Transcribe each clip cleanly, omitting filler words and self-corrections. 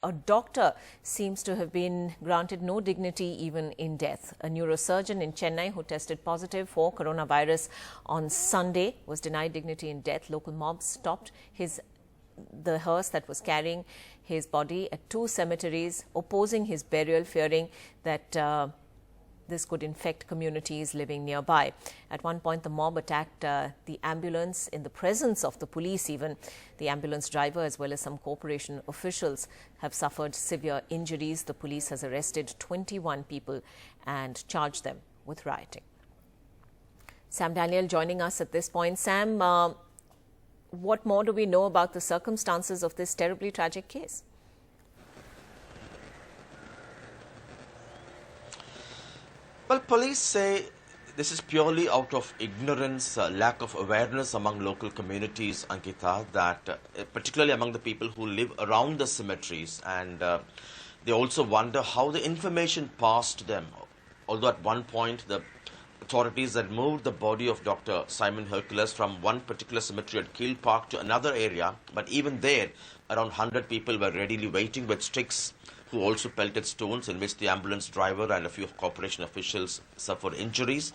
A doctor seems to have been granted no dignity even in death. A neurosurgeon in Chennai who tested positive for coronavirus on Sunday was denied dignity in death. Local mobs stopped the hearse that was carrying his body at two cemeteries, opposing his burial, fearing that this could infect communities living nearby. At one point, the mob attacked the ambulance in the presence of the police even. The ambulance driver as well as some corporation officials have suffered severe injuries. The police has arrested 21 people and charged them with rioting. Sam Daniel joining us at this point. Sam, what more do we know about the circumstances of this terribly tragic case? Well, police say this is purely out of ignorance, lack of awareness among local communities, Ankita, that particularly among the people who live around the cemeteries, and they also wonder how the information passed to them. Although at one point the authorities had moved the body of Dr. Simon Hercules from one particular cemetery at Keel Park to another area, but even there around 100 people were readily waiting with sticks, who also pelted stones, in which the ambulance driver and a few corporation officials suffered injuries.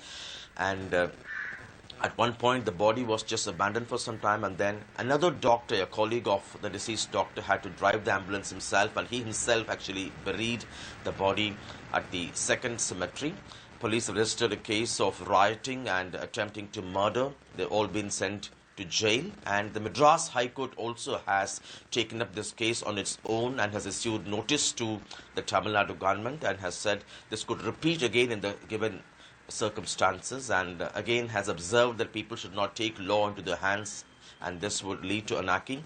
And at one point, the body was just abandoned for some time, and then another doctor, a colleague of the deceased doctor, had to drive the ambulance himself, and he himself actually buried the body at the second cemetery. Police registered a case of rioting and attempting to murder. They've all been sent to jail, and the Madras High Court also has taken up this case on its own and has issued notice to the Tamil Nadu government and has said this could repeat again in the given circumstances, and again has observed that people should not take law into their hands and this would lead to anarchy.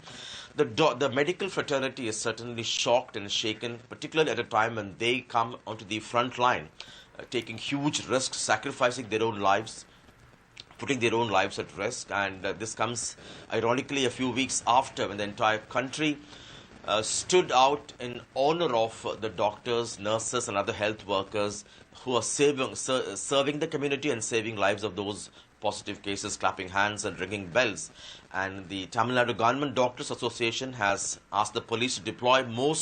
The medical fraternity is certainly shocked and shaken, particularly at a time when they come onto the front line, taking huge risks, sacrificing their own lives, putting their own lives at risk. And this comes ironically a few weeks after when the entire country stood out in honor of the doctors, nurses and other health workers who are serving the community and saving lives of those positive cases, clapping hands and ringing bells. And the Tamil Nadu Government Doctors Association has asked the police to deploy more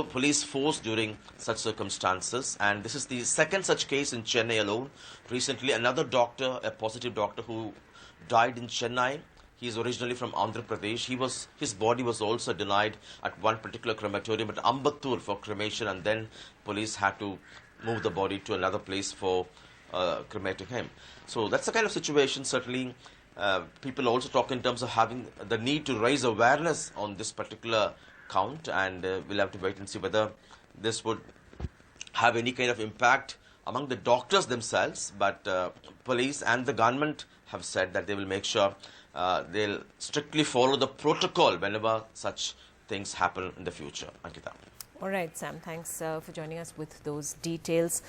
police force during such circumstances, and this is the second such case in Chennai alone. Recently, another doctor, a positive doctor who died in Chennai. He is originally from Andhra Pradesh. His body was also denied at one particular crematorium at Ambattur for cremation, and then police had to move the body to another place for cremating him. So that's the kind of situation. Certainly, people also talk in terms of having the need to raise awareness on this particular count, and we'll have to wait and see whether this would have any kind of impact among the doctors themselves. But police and the government have said that they will make sure they'll strictly follow the protocol whenever such things happen in the future. Ankita. All right, Sam, thanks for joining us with those details.